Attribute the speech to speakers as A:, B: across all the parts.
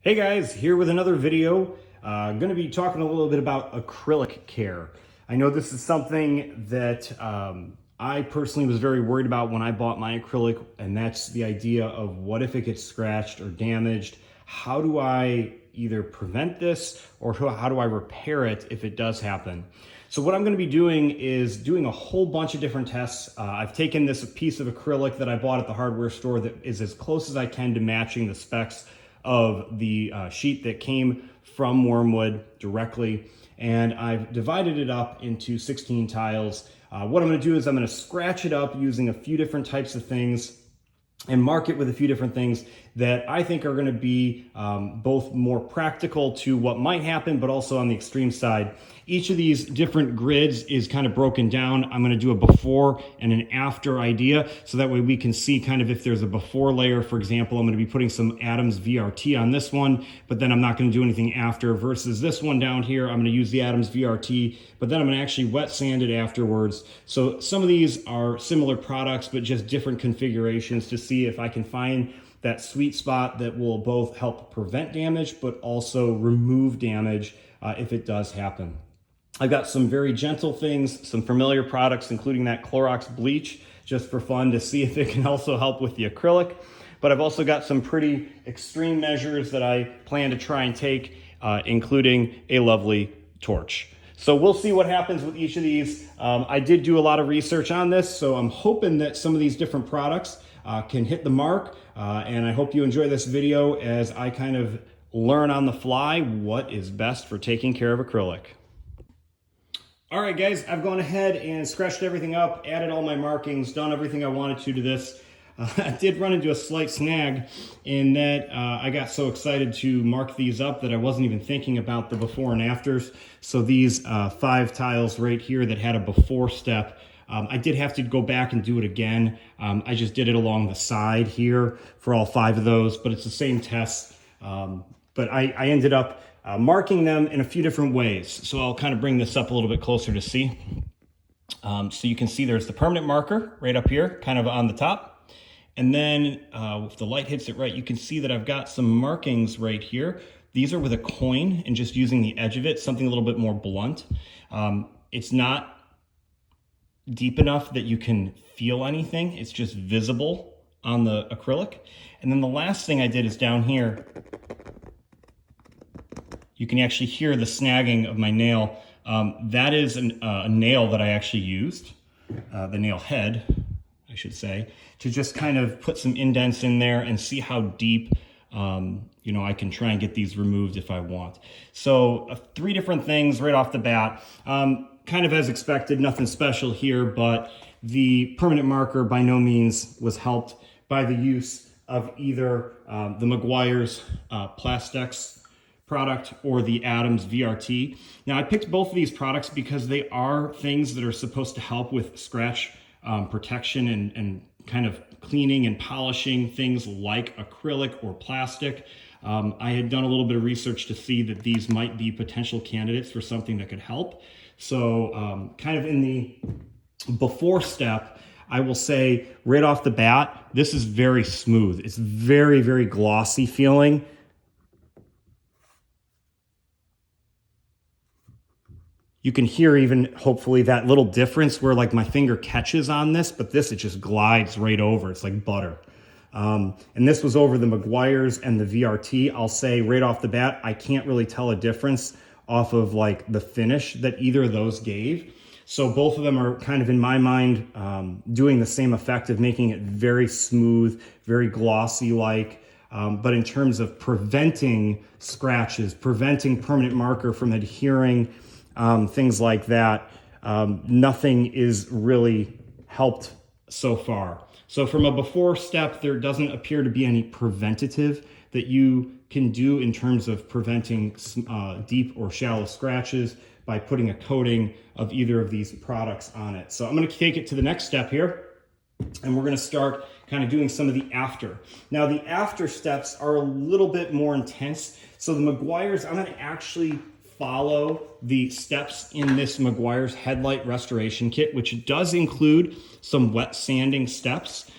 A: Hey guys, here with another video. Going to be talking a little bit about acrylic care. I know this is something that I personally was very worried about when I bought my acrylic, and that's the idea of what if it gets scratched or damaged? How do I either prevent this or how do I repair it if it does happen? So what I'm going to be doing is doing a whole bunch of different tests. I've taken this piece of acrylic that I bought at the hardware store that is as close as I can to matching the specs of the sheet that came from Wyrmwood directly, and I've divided it up into 16 tiles. What I'm going to do is I'm going to scratch it up using a few different types of things and mark it with a few different things that I think are going to be both more practical to what might happen, but also on the extreme side. Each of these different grids is kind of broken down. I'm going to do a before and an after idea, so that way we can see kind of if there's a before layer. For example, I'm going to be putting some Adams VRT on this one, but then I'm not going to do anything after, versus this one down here. I'm going to use the Adams VRT, but then I'm going to actually wet sand it afterwards. So some of these are similar products, but just different configurations to see if I can find that sweet spot that will both help prevent damage, but also remove damage if it does happen. I've got some very gentle things, some familiar products, including that Clorox bleach, just for fun to see if it can also help with the acrylic. But I've also got some pretty extreme measures that I plan to try and take, including a lovely torch. So we'll see what happens with each of these. I did do a lot of research on this, so I'm hoping that some of these different products can hit the mark. And I hope you enjoy this video as I kind of learn on the fly what is best for taking care of acrylic. All right, guys, I've gone ahead and scratched everything up, added all my markings, done everything I wanted to this. I did run into a slight snag in that I got so excited to mark these up that I wasn't even thinking about the before and afters. So these 5 tiles right here that had a before step, I did have to go back and do it again. I just did it along the side here for all 5 of those, but it's the same test. But I ended up marking them in a few different ways. So I'll kind of bring this up a little bit closer to see. So you can see there's the permanent marker right up here, kind of on the top. And then if the light hits it right, you can see that I've got some markings right here. These are with a coin and just using the edge of it, something a little bit more blunt. It's not deep enough that you can feel anything. It's just visible on the acrylic. And then the last thing I did is down here, you can actually hear the snagging of my nail. That is a nail that I actually used, the nail head, I should say, to just kind of put some indents in there and see how deep I can try and get these removed if I want. So 3 different things right off the bat. Kind of as expected, nothing special here, but the permanent marker by no means was helped by the use of either the Meiguiar's Plastex product or the Adams VRT. Now I picked both of these products because they are things that are supposed to help with scratch protection and kind of cleaning and polishing things like acrylic or plastic. I had done a little bit of research to see that these might be potential candidates for something that could help. So kind of in the before step, I will say right off the bat, this is very smooth. It's very, very glossy feeling. You can hear even, hopefully, that little difference where like my finger catches on this, but this, it just glides right over. It's like butter. And this was over the Meiguiar's and the VRT. I'll say right off the bat, I can't really tell a difference off of like the finish that either of those gave. So both of them are kind of, in my mind, doing the same effect of making it very smooth, very glossy like. But in terms of preventing scratches, preventing permanent marker from adhering, things like that, nothing is really helped so far. So from a before step, there doesn't appear to be any preventative that you can do in terms of preventing deep or shallow scratches by putting a coating of either of these products on it. So I'm going to take it to the next step here, and we're going to start kind of doing some of the after. Now the after steps are a little bit more intense. So the Meiguiar's, I'm going to actually follow the steps in this Meiguiar's Headlight restoration kit, which does include some wet sanding steps.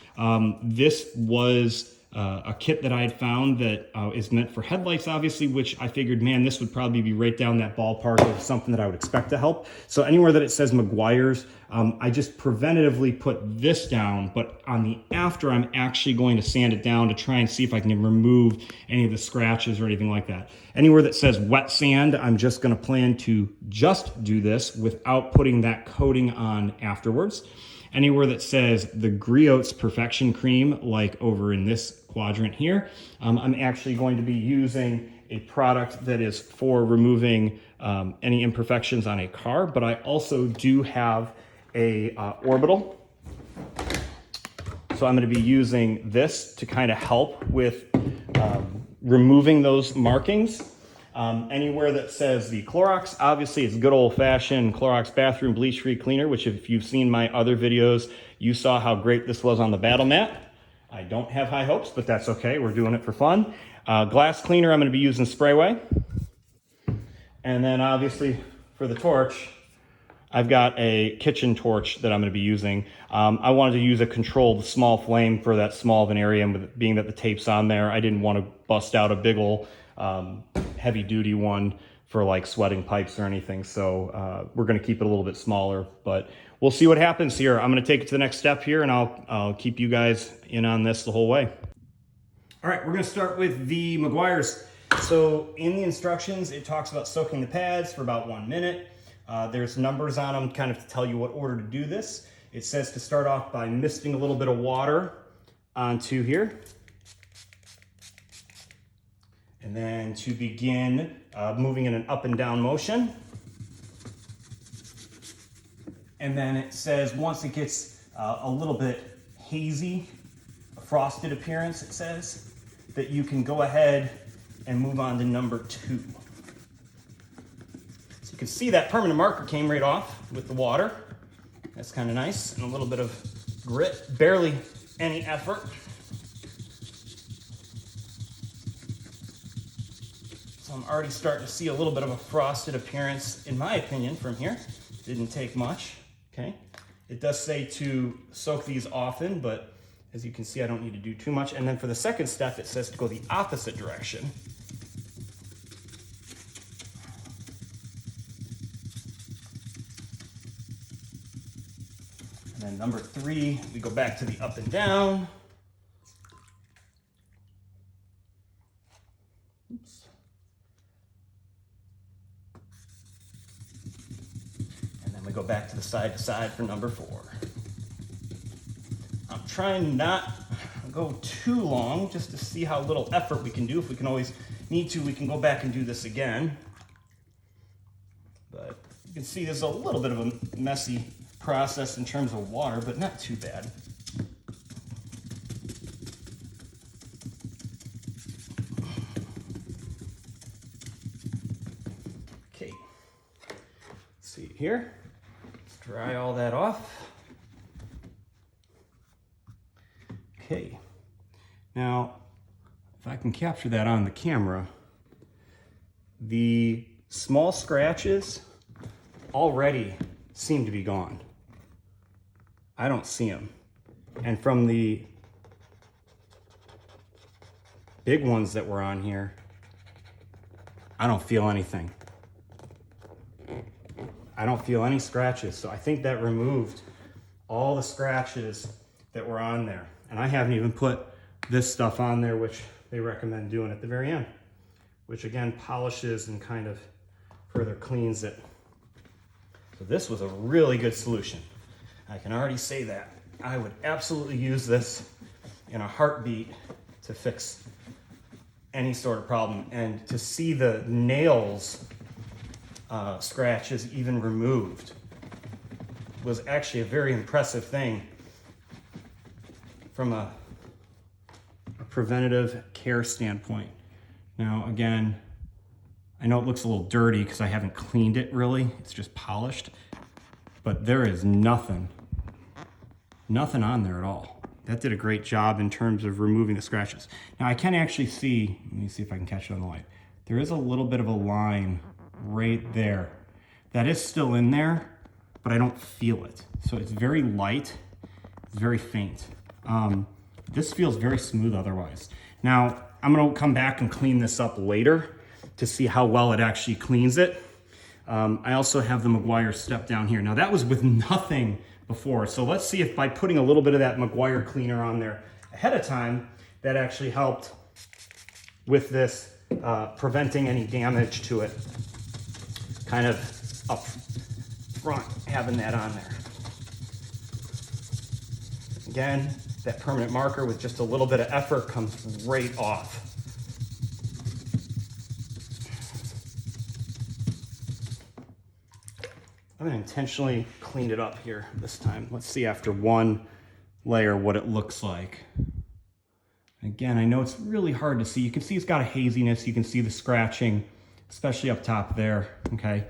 A: This was a kit that I had found that is meant for headlights, obviously, which I figured, man, this would probably be right down that ballpark of something that I would expect to help. So anywhere that it says Meiguiar's, I just preventatively put this down, but on the after, I'm actually going to sand it down to try and see if I can remove any of the scratches or anything like that. Anywhere that says wet sand, I'm just gonna plan to just do this without putting that coating on afterwards. Anywhere that says the Griot's Perfection Cream, like over in this quadrant here, I'm actually going to be using a product that is for removing any imperfections on a car, but I also do have a Orbital. So I'm going to be using this to kind of help with removing those markings. Anywhere that says the Clorox, obviously it's good old-fashioned Clorox bathroom bleach-free cleaner, which if you've seen my other videos, you saw how great this was on the battle mat. I don't have high hopes, but that's okay. We're doing it for fun. Glass cleaner, I'm going to be using Sprayway. And then obviously for the torch, I've got a kitchen torch that I'm going to be using. I wanted to use a controlled small flame for that small of an area, and being that the tape's on there, I didn't want to bust out a big ol' heavy duty one for like sweating pipes or anything. So we're going to keep it a little bit smaller, but we'll see what happens here. I'm going to take it to the next step here, and I'll keep you guys in on this the whole way. All right, we're going to start with the Meiguiar's. So in the instructions, it talks about soaking the pads for about 1 minute. There's numbers on them kind of to tell you what order to do this. It says to start off by misting a little bit of water onto here. And then to begin moving in an up and down motion. And then it says once it gets a little bit hazy, a frosted appearance, it says, that you can go ahead and move on to number 2. So you can see that permanent marker came right off with the water. That's kind of nice, and a little bit of grit, barely any effort. So I'm already starting to see a little bit of a frosted appearance, in my opinion, from here. Didn't take much, okay? It does say to soak these often, but as you can see, I don't need to do too much. And then for the second step, it says to go the opposite direction. And then number 3, we go back to the up and down. Oops. We go back to the side for number 4. I'm trying not to go too long just to see how little effort we can do. If we can always need to, we can go back and do this again. But you can see there's a little bit of a messy process in terms of water, but not too bad. Okay, see here. Dry all that off. Okay, now if I can capture that on the camera, the small scratches already seem to be gone. I don't see them. And from the big ones that were on here, I don't feel anything. I don't feel any scratches, so I think that removed all the scratches that were on there. And I haven't even put this stuff on there, which they recommend doing at the very end, which again polishes and kind of further cleans it. So this was a really good solution. I can already say that. I would absolutely use this in a heartbeat to fix any sort of problem. And to see the nails scratches even removed was actually a very impressive thing from a preventative care standpoint. Now again, I know it looks a little dirty because I haven't cleaned it really, it's just polished, but there is nothing on there at all. That did a great job in terms of removing the scratches. Now I can actually see, let me see if I can catch it on the light. There is a little bit of a line right there. That is still in there, but I don't feel it. So it's very light, it's very faint. this feels very smooth otherwise. Now, I'm gonna come back and clean this up later to see how well it actually cleans it. I also have the Meiguiar step down here. Now that was with nothing before. So let's see if by putting a little bit of that Meiguiar cleaner on there ahead of time, that actually helped with this, preventing any damage to it. Kind of up front, having that on there. Again, that permanent marker with just a little bit of effort comes right off. I'm gonna intentionally clean it up here this time. Let's see after one layer what it looks like. Again, I know it's really hard to see. You can see it's got a haziness. You can see the scratching, especially up top there, okay?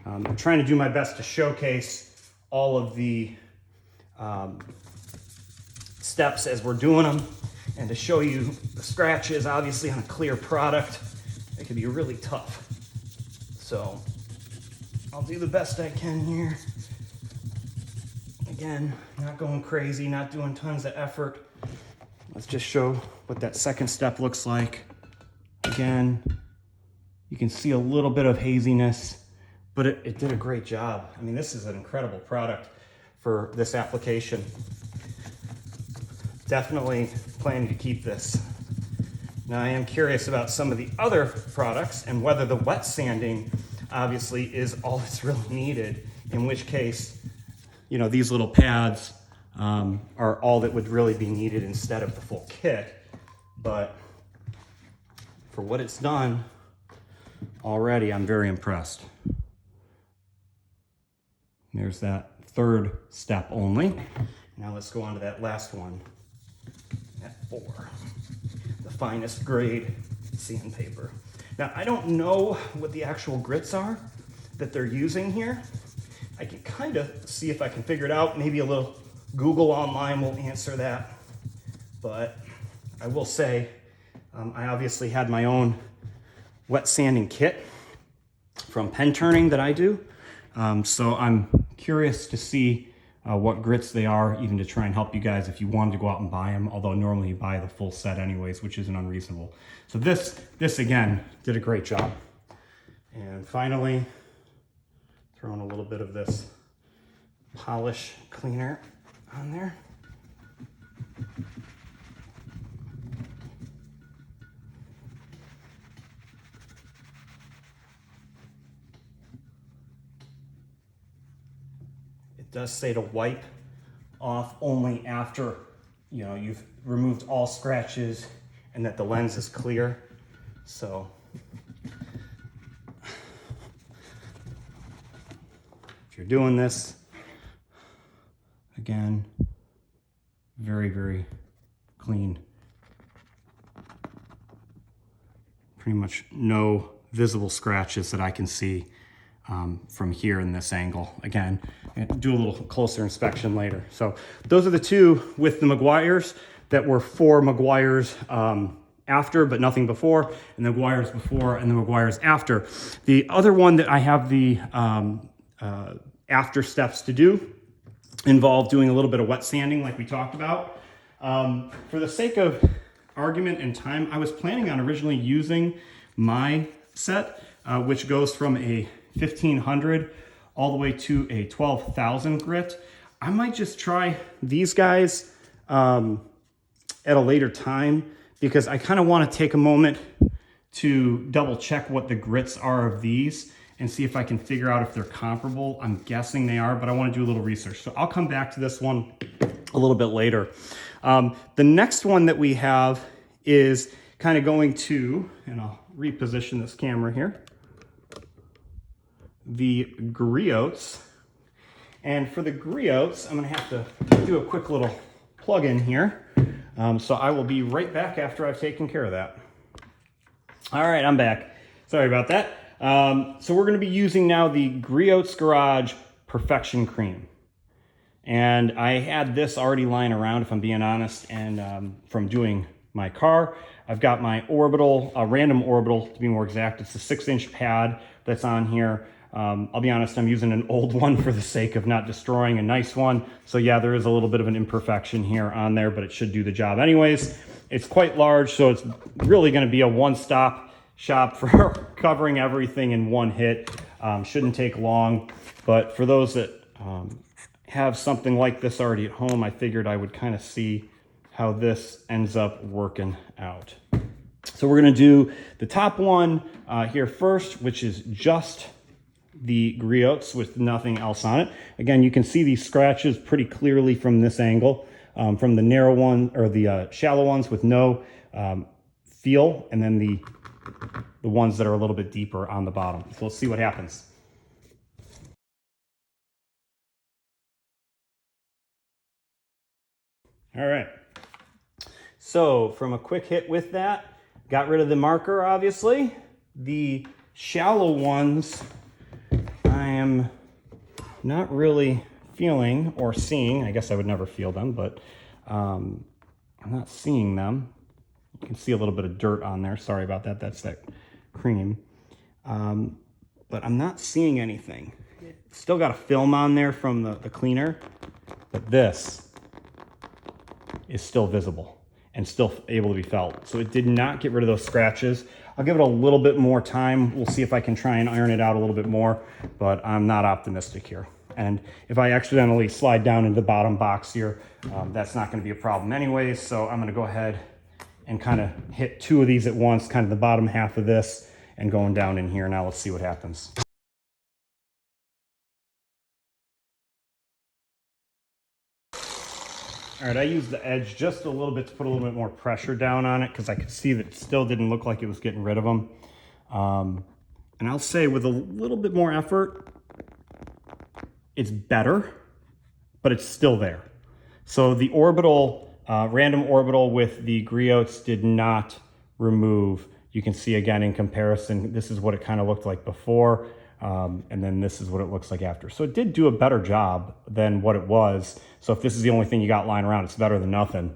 A: I'm trying to do my best to showcase all of the steps as we're doing them and to show you the scratches. Obviously on a clear product, it can be really tough. So I'll do the best I can here. Again, not going crazy, not doing tons of effort. Let's just show what that second step looks like. Again, you can see a little bit of haziness, but it did a great job. I mean, this is an incredible product for this application. Definitely planning to keep this. Now I am curious about some of the other products and whether the wet sanding obviously is all that's really needed, in which case, you know, these little pads are all that would really be needed instead of the full kit. But for what it's done already, I'm very impressed. There's that third step only. Now let's go on to that last one at 4, the finest grade sandpaper. Now, I don't know what the actual grits are that they're using here. I can kind of see if I can figure it out. Maybe a little Google online will answer that. But I will say, I obviously had my own wet sanding kit from pen turning that I do. So I'm curious to see what grits they are, even to try and help you guys if you wanted to go out and buy them, although normally you buy the full set anyways, which isn't unreasonable. So this again, did a great job. And finally, throwing a little bit of this polish cleaner on there. It does say to wipe off only after, you know, you've removed all scratches and that the lens is clear. So if you're doing this, again, very, very clean. Pretty much no visible scratches that I can see from here in this angle. Again, do a little closer inspection later. So those are the two with the Meiguiars that were 4 Meiguiars after, but nothing before, and the Meiguiars before and the Meiguiars after. The other one that I have the after steps to do involve doing a little bit of wet sanding like we talked about. For the sake of argument and time, I was planning on originally using my set, which goes from a 1500 all the way to a 12,000 grit. I might just try these guys at a later time, because I kind of want to take a moment to double check what the grits are of these and see if I can figure out if they're comparable. I'm guessing they are, but I want to do a little research. So I'll come back to this one a little bit later. The next one that we have is kind of going to, and I'll reposition this camera here, the Griots. And for the Griots, I'm gonna have to do a quick little plug in here. So I will be right back after I've taken care of that. All right, I'm back. Sorry about that. So we're gonna be using now the Griot's Garage Perfection Cream. And I had this already lying around, if I'm being honest, and from doing my car. I've got my Orbital, a random Orbital to be more exact. It's a 6-inch pad that's on here. I'll be honest, I'm using an old one for the sake of not destroying a nice one. So yeah, there is a little bit of an imperfection here on there, but it should do the job anyways. It's quite large, so it's really going to be a one-stop shop for covering everything in one hit. Shouldn't take long, but for those that have something like this already at home, I figured I would kind of see how this ends up working out. So we're going to do the top one here first, which is just the griots with nothing else on it. Again, you can see these scratches pretty clearly from this angle, from the narrow one or the shallow ones with no feel, and then the ones that are a little bit deeper on the bottom. So let's see what happens. All right. So from a quick hit with that, got rid of the marker, obviously. The shallow ones, I am not really feeling or seeing. I guess I would never feel them, but I'm not seeing them. You can see a little bit of dirt on there. Sorry about that. That's that cream. But I'm not seeing anything. Still got a film on there from the cleaner, but this is still visible and still able to be felt. So it did not get rid of those scratches. I'll give it a little bit more time. We'll see if I can try and iron it out a little bit more, but I'm not optimistic here. And if I accidentally slide down into the bottom box here, that's not going to be a problem anyways. So I'm going to go ahead and kind of hit two of these at once, kind of the bottom half of this and going down in here. Now let's see what happens. All right, I used the edge just a little bit to put a little bit more pressure down on it because I could see that it still didn't look like it was getting rid of them. And I'll say with a little bit more effort, it's better, but it's still there. So the orbital, random orbital with the griots did not remove. You can see again in comparison, this is what it kind of looked like before. And then this is what it looks like after. So it did do a better job than what it was. So if this is the only thing you got lying around, it's better than nothing.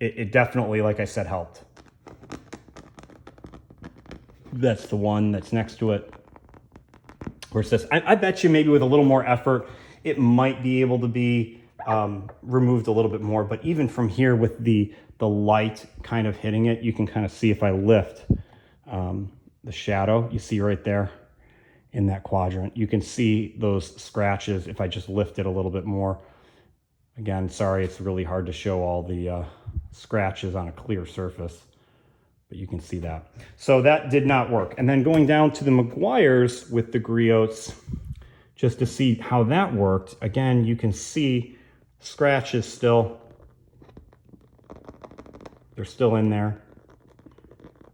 A: It definitely, like I said, helped. That's the one that's next to it. Where it says, I bet you maybe with a little more effort, it might be able to be removed a little bit more. But even from here with the light kind of hitting it, you can kind of see if I lift the shadow, you see right there. In that quadrant, you can see those scratches if I just lift it a little bit more. Again, sorry, it's really hard to show all the scratches on a clear surface, but you can see that. So that did not work. And then going down to the Meiguiars with the griots, just to see how that worked, again, you can see scratches still. They're still in there.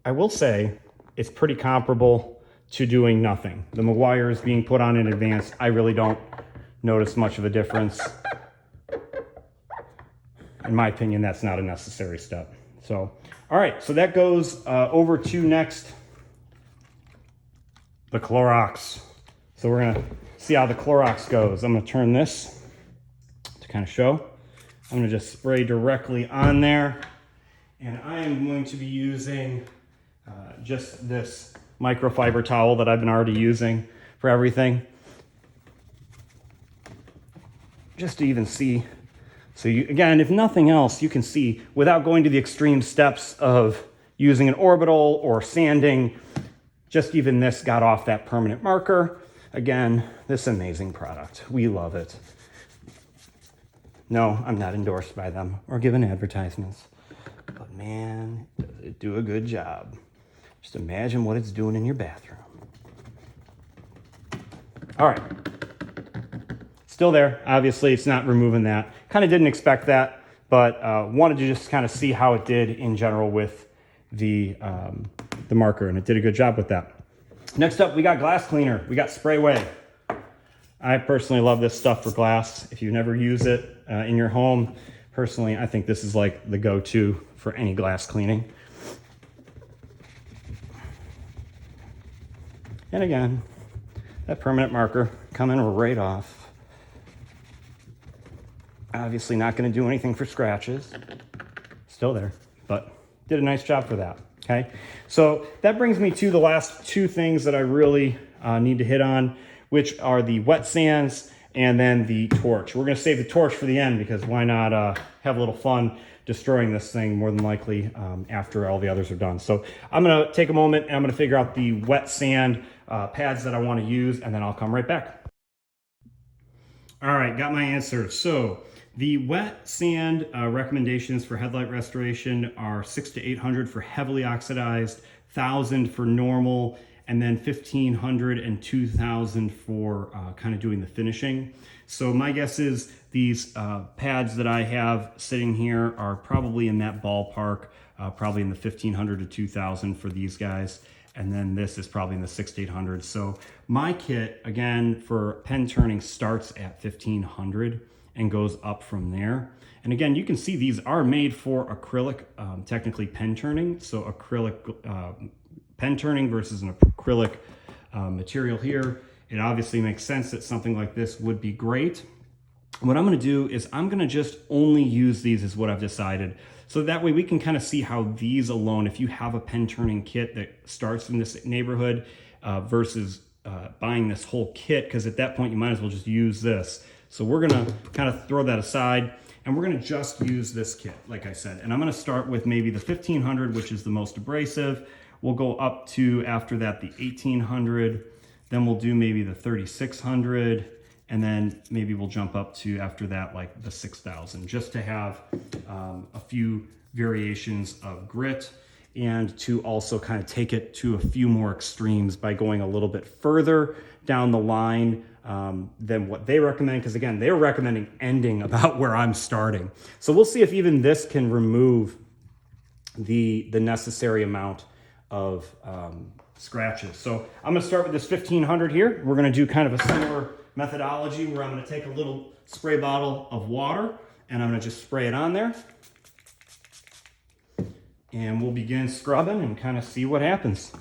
A: I will say it's pretty comparable to doing nothing. The Meiguiars being put on in advance, I really don't notice much of a difference. In my opinion, that's not a necessary step. So, all right, so that goes over to next, the Clorox. So we're gonna see how the Clorox goes. I'm gonna turn this to kind of show. I'm gonna just spray directly on there. And I am going to be using just this microfiber towel that I've been already using for everything. Just to even see. So you, again, if nothing else, you can see without going to the extreme steps of using an orbital or sanding, just even this got off that permanent marker. Again, this amazing product. We love it. No, I'm not endorsed by them or given advertisements, but man, does it do a good job. Just imagine what it's doing in your bathroom. All right. Still there. Obviously, it's not removing that. Kind of didn't expect that, but wanted to just kind of see how it did in general with the marker, and it did a good job with that. Next up, we got glass cleaner. We got Sprayway. I personally love this stuff for glass. If you've never used it in your home, personally, I think this is like the go-to for any glass cleaning. And again, that permanent marker coming right off. Obviously not going to do anything for scratches. Still there, but did a nice job for that. Okay, so that brings me to the last two things that I really need to hit on, which are the wet sands and then the torch. We're gonna save the torch for the end because why not have a little fun destroying this thing more than likely after all the others are done. So I'm gonna take a moment and I'm gonna figure out the wet sand pads that I wanna use, and then I'll come right back. All right, got my answer. So the wet sand recommendations for headlight restoration are 600 to 800 for heavily oxidized, 1,000 for normal, and then 1,500 and 2,000 for kind of doing the finishing. So my guess is these pads that I have sitting here are probably in that ballpark, probably in the 1,500 to 2,000 for these guys. And then this is probably in the 600 to 800. So my kit, again, for pen turning starts at 1,500 and goes up from there. And again, you can see these are made for acrylic, technically pen turning. So acrylic pen turning versus an acrylic material here. It obviously makes sense that something like this would be great. What I'm gonna do is I'm gonna just only use these is what I've decided. So that way we can kind of see how these alone, if you have a pen turning kit that starts in this neighborhood versus buying this whole kit, because at that point you might as well just use this. So we're gonna kind of throw that aside and we're gonna just use this kit, like I said. And I'm gonna start with maybe the 1,500, which is the most abrasive. We'll go up to, after that, the 1,800. Then we'll do maybe the 3,600. And then maybe we'll jump up to, after that, like the 6,000, just to have a few variations of grit and to also kind of take it to a few more extremes by going a little bit further down the line than what they recommend. Because again, they're recommending ending about where I'm starting. So we'll see if even this can remove the necessary amount of scratches. So I'm gonna start with this 1,500 here. We're gonna do kind of a similar methodology where I'm gonna take a little spray bottle of water and I'm gonna just spray it on there. And we'll begin scrubbing and kind of see what happens.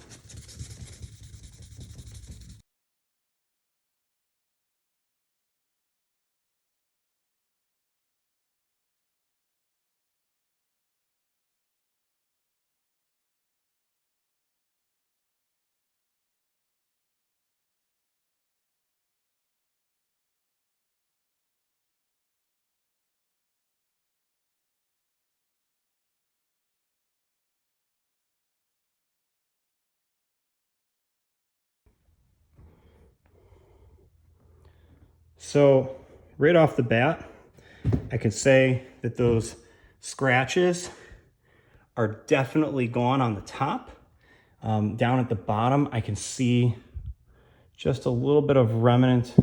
A: So right off the bat, I can say that those scratches are definitely gone on the top. Down at the bottom, I can see just a little bit of remnant,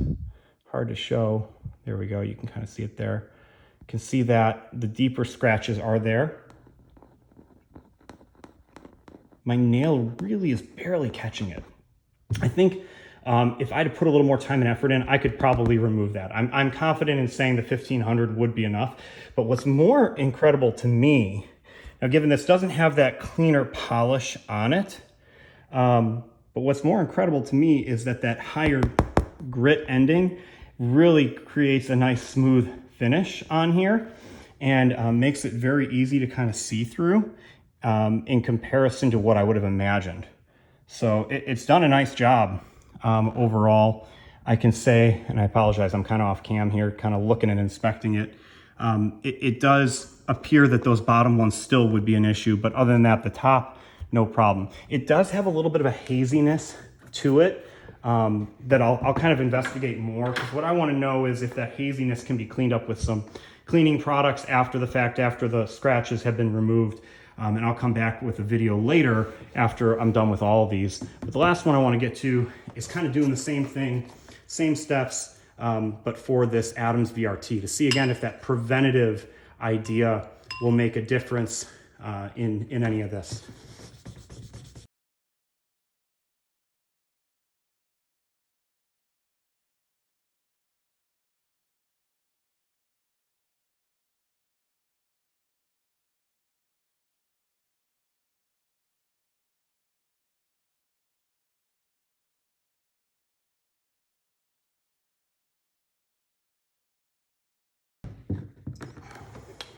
A: hard to show. There we go, you can kind of see it there. You can see that the deeper scratches are there. My nail really is barely catching it. I think if I had to put a little more time and effort in, I could probably remove that. I'm confident in saying the 1,500 would be enough. But what's more incredible to me, now given this doesn't have that cleaner polish on it, but what's more incredible to me is that higher grit ending really creates a nice smooth finish on here and makes it very easy to kind of see through in comparison to what I would have imagined. So it's done a nice job. Overall, I can say, and I apologize, I'm kind of off cam here, kind of looking and inspecting it. It does appear that those bottom ones still would be an issue, but other than that, the top, no problem. It does have a little bit of a haziness to it that I'll kind of investigate more, because what I want to know is if that haziness can be cleaned up with some cleaning products after the fact, after the scratches have been removed. And I'll come back with a video later after I'm done with all of these. But the last one I want to get to is kind of doing the same thing, same steps, but for this Adams VRT to see again if that preventative idea will make a difference in any of this.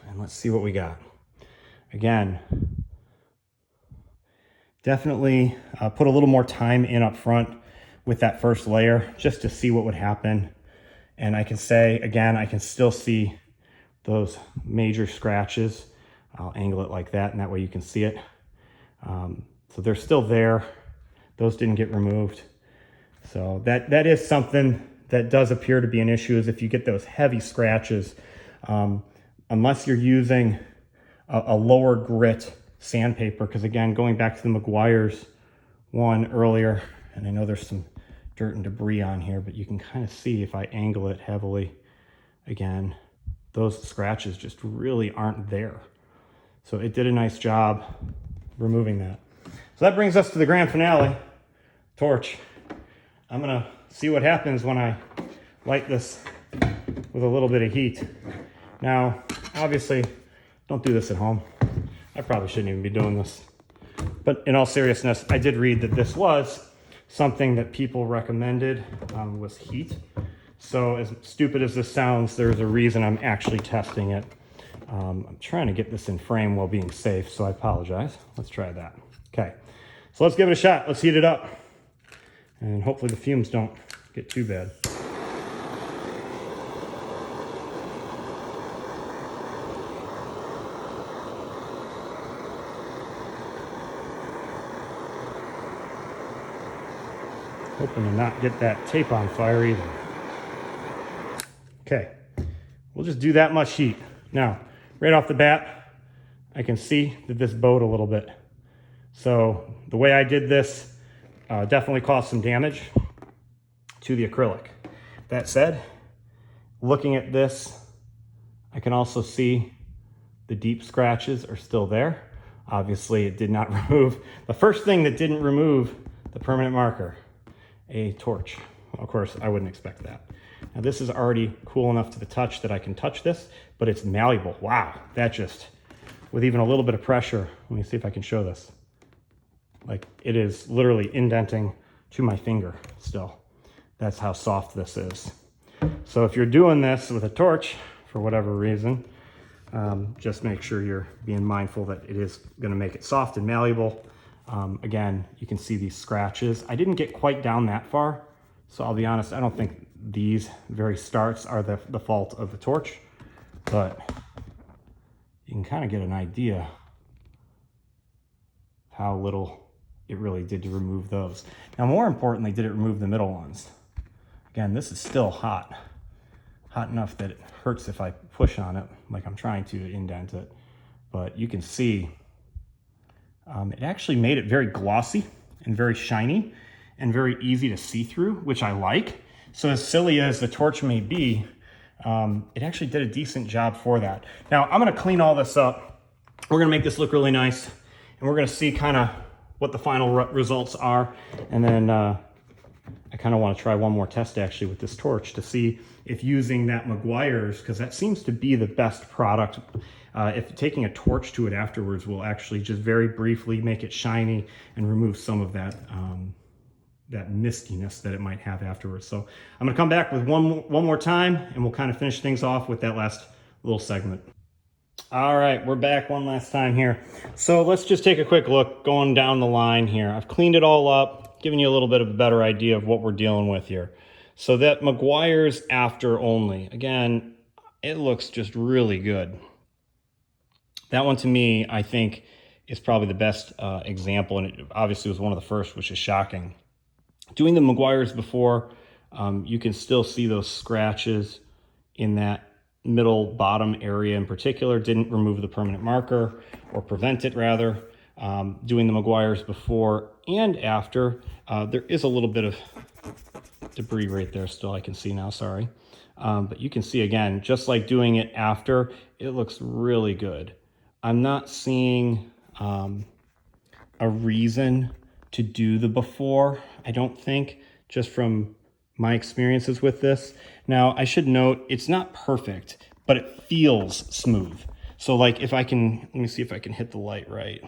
A: And let's see what we got. Again, definitely put a little more time in up front with that first layer just to see what would happen. And I can say, again, I can still see those major scratches. I'll angle it like that, and that way you can see it. So they're still there. Those didn't get removed. So that is something that does appear to be an issue, is if you get those heavy scratches, unless you're using a lower grit sandpaper, because again, going back to the Meiguiar's one earlier, and I know there's some dirt and debris on here, but you can kind of see if I angle it heavily, again, those scratches just really aren't there. So it did a nice job removing that. So that brings us to the grand finale, torch. I'm gonna see what happens when I light this with a little bit of heat. Now, obviously, don't do this at home. I probably shouldn't even be doing this. But in all seriousness, I did read that this was something that people recommended, was heat. So as stupid as this sounds, there's a reason I'm actually testing it. I'm trying to get this in frame while being safe, so I apologize. Let's try that. Okay, so let's give it a shot. Let's heat it up. And hopefully the fumes don't get too bad. Hoping to not get that tape on fire either. Okay, we'll just do that much heat. Now, right off the bat, I can see that this bowed a little bit. So the way I did this definitely caused some damage to the acrylic. That said, looking at this, I can also see the deep scratches are still there. Obviously, it did not remove. The first thing that didn't remove the permanent marker, a torch. Of course, I wouldn't expect that. Now this is already cool enough to the touch that I can touch this, but it's malleable. Wow, that just, with even a little bit of pressure, let me see if I can show this. Like, it is literally indenting to my finger still. That's how soft this is. So if you're doing this with a torch, for whatever reason, just make sure you're being mindful that it is gonna make it soft and malleable. Again, you can see these scratches. I didn't get quite down that far, so I'll be honest, I don't think these very starts are the fault of the torch, but you can kind of get an idea how little it really did to remove those. Now, more importantly, did it remove the middle ones? Again, this is still hot enough that it hurts if I push on it, like I'm trying to indent it, but you can see it actually made it very glossy and very shiny and very easy to see through, which I like. So as silly as the torch may be, it actually did a decent job for that. Now I'm gonna clean all this up. We're gonna make this look really nice, and we're gonna see kind of what the final results are. And then I kind of want to try one more test actually with this torch to see if using that Meiguiar's, because that seems to be the best product. If taking a torch to it afterwards will actually just very briefly make it shiny and remove some of that that mistiness that it might have afterwards. So I'm gonna come back with one more time, and we'll kind of finish things off with that last little segment. All right, we're back one last time here. So let's just take a quick look going down the line here. I've cleaned it all up, giving you a little bit of a better idea of what we're dealing with here. So that Meiguiar's after only, again, it looks just really good. That one to me, I think, is probably the best example, and it obviously was one of the first, which is shocking. Doing the Meiguiar's before, you can still see those scratches in that middle bottom area in particular. Didn't remove the permanent marker, or prevent it rather. Doing the Meiguiar's before and after, there is a little bit of debris right there still, I can see now, sorry. But you can see again, just like doing it after, it looks really good. I'm not seeing a reason to do the before, I don't think, just from my experiences with this. Now, I should note, it's not perfect, but it feels smooth. So like if I can, let me see if I can hit the light right.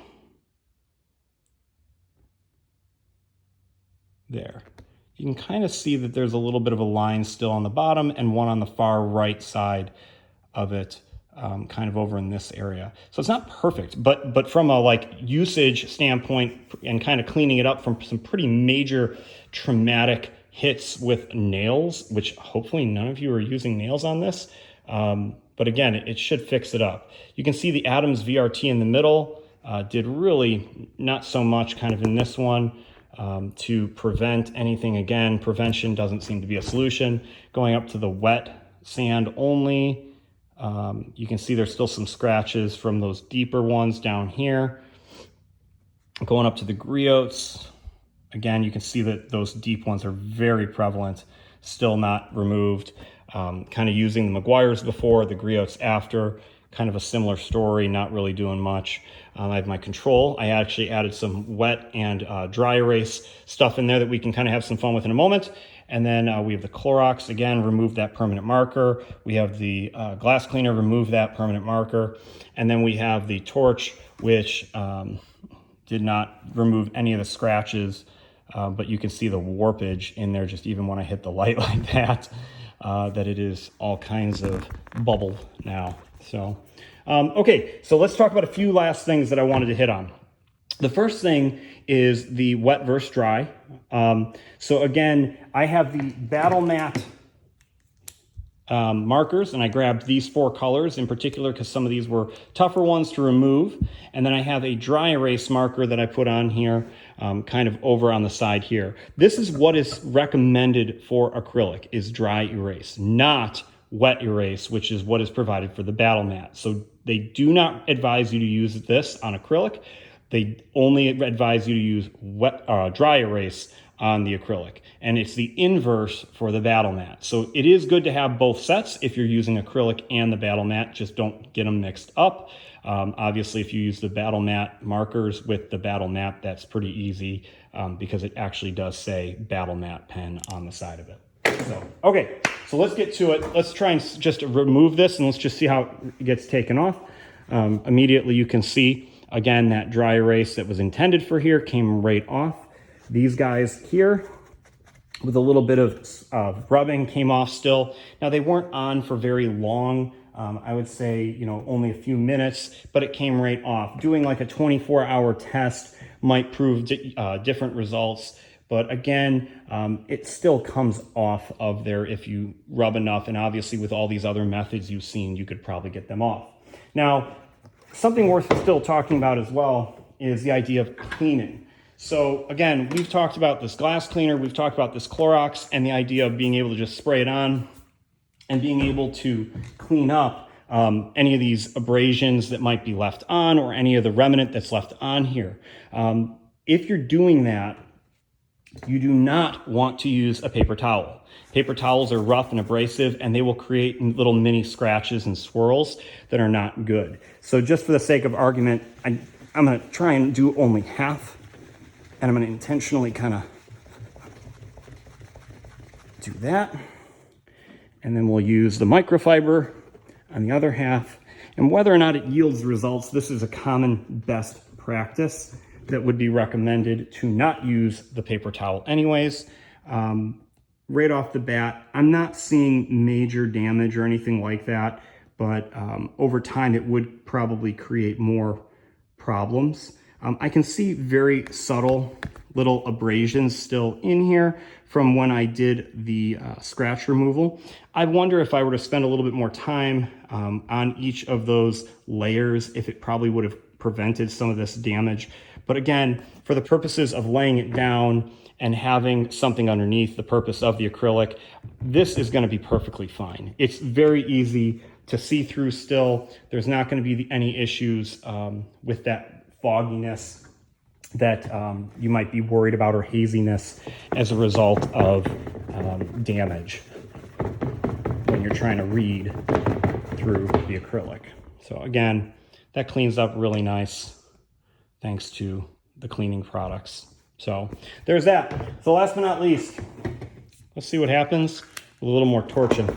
A: There. You can kind of see that there's a little bit of a line still on the bottom and one on the far right side of it. kind of over in this area. So it's not perfect, but from a like usage standpoint and kind of cleaning it up from some pretty major traumatic hits with nails, which hopefully none of you are using nails on this. But again, it should fix it up. You can see the Adams VRT in the middle did really not so much kind of in this one to prevent anything. Again, prevention doesn't seem to be a solution. Going up to the wet sand only, you can see there's still some scratches from those deeper ones down here. Going up to the Griots, again, you can see that those deep ones are very prevalent, still not removed. Kind of using the Meiguiars before, the Griots after, kind of a similar story, not really doing much. I have my control. I actually added some wet and dry erase stuff in there that we can kind of have some fun with in a moment. And then we have the Clorox, again, remove that permanent marker. We have the glass cleaner, remove that permanent marker. And then we have the torch, which did not remove any of the scratches, but you can see the warpage in there just even when I hit the light like that, that it is all kinds of bubble now. So, okay, so let's talk about a few last things that I wanted to hit on. The first thing is the wet versus dry. So again, I have the Battle Mat markers, and I grabbed these 4 colors in particular because some of these were tougher ones to remove. And then I have a dry erase marker that I put on here, kind of over on the side here. This is what is recommended for acrylic, is dry erase, not wet erase, which is what is provided for the Battle Mat. So they do not advise you to use this on acrylic. They only advise you to use dry erase on the acrylic. And it's the inverse for the Battle Mat. So it is good to have both sets if you're using acrylic and the Battle Mat. Just don't get them mixed up. Obviously, if you use the Battle Mat markers with the Battle Mat, that's pretty easy because it actually does say Battle Mat pen on the side of it. So, okay, so let's get to it. Let's try and just remove this and let's just see how it gets taken off. Immediately you can see, again, that dry erase that was intended for here came right off. These guys here, with a little bit of rubbing, came off still. Now, they weren't on for very long. I would say, you know, only a few minutes, but it came right off. Doing like a 24-hour test might prove different results. But again, it still comes off of there if you rub enough. And obviously, with all these other methods you've seen, you could probably get them off. Now, something worth still talking about as well is the idea of cleaning. So again, we've talked about this glass cleaner, we've talked about this Clorox, and the idea of being able to just spray it on and being able to clean up any of these abrasions that might be left on or any of the remnant that's left on here. If you're doing that, you do not want to use a paper towel. Paper towels are rough and abrasive, and they will create little mini scratches and swirls that are not good. So just for the sake of argument, I'm going to try and do only half, and I'm going to intentionally kind of do that. And then we'll use the microfiber on the other half. And whether or not it yields results, this is a common best practice that would be recommended to not use the paper towel anyways. Right off the bat, I'm not seeing major damage or anything like that, but over time it would probably create more problems. I can see very subtle little abrasions still in here from when I did the scratch removal. I wonder if I were to spend a little bit more time on each of those layers, if it probably would have prevented some of this damage. But again, for the purposes of laying it down and having something underneath, the purpose of the acrylic, this is going to be perfectly fine. It's very easy to see through still. There's not going to be any issues with that fogginess that you might be worried about, or haziness as a result of damage when you're trying to read through the acrylic. So again, that cleans up really nice thanks to the cleaning products. So there's that. So last but not least, let's see what happens with a little more torching.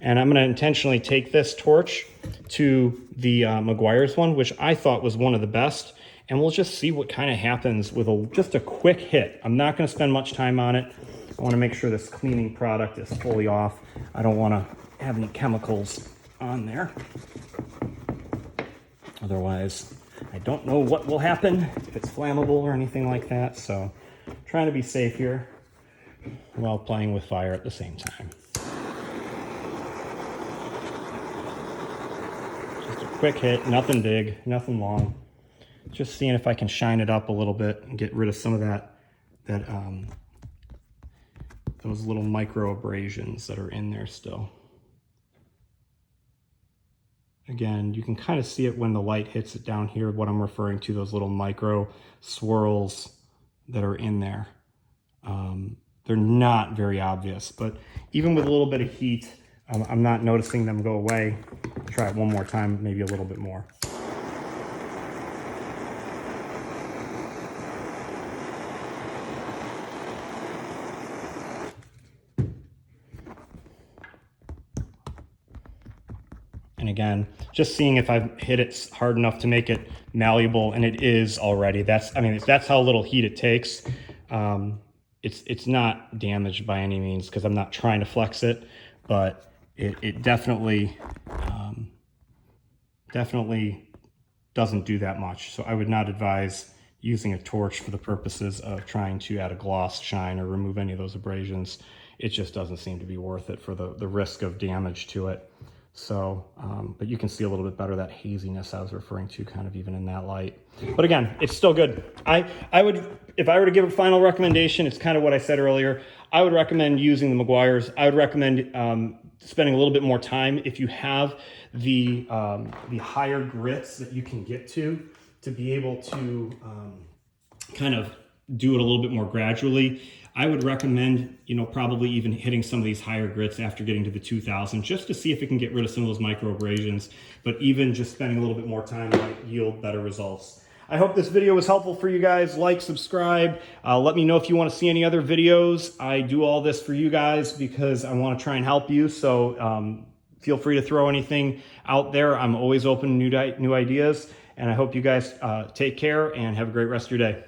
A: And I'm going to intentionally take this torch to the Meiguiar's one, which I thought was one of the best. And we'll just see what kind of happens with just a quick hit. I'm not going to spend much time on it. I want to make sure this cleaning product is fully off. I don't want to have any chemicals on there. Otherwise, I don't know what will happen, if it's flammable or anything like that. So trying to be safe here while playing with fire at the same time. Just a quick hit, nothing big, nothing long. Just seeing if I can shine it up a little bit and get rid of some of those little micro abrasions that are in there still. Again, you can kind of see it when the light hits it down here, what I'm referring to, those little micro swirls that are in there. They're not very obvious, but even with a little bit of heat, I'm not noticing them go away. Try it one more time, maybe a little bit more. And again, just seeing if I've hit it hard enough to make it malleable, and it is already. That's how little heat it takes. It's not damaged by any means because I'm not trying to flex it, but it definitely doesn't do that much. So I would not advise using a torch for the purposes of trying to add a gloss, shine, or remove any of those abrasions. It just doesn't seem to be worth it for the risk of damage to it. So, but you can see a little bit better that haziness I was referring to kind of even in that light. But again, it's still good. I would, if I were to give a final recommendation, it's kind of what I said earlier. I would recommend using the Meiguiars. I would recommend spending a little bit more time if you have the higher grits that you can get to be able to kind of do it a little bit more gradually. I would recommend, probably even hitting some of these higher grits after getting to the 2000, just to see if it can get rid of some of those micro abrasions. But even just spending a little bit more time might yield better results. I hope this video was helpful for you guys. Like, subscribe. Let me know if you want to see any other videos. I do all this for you guys because I want to try and help you. So feel free to throw anything out there. I'm always open to new ideas. And I hope you guys take care and have a great rest of your day.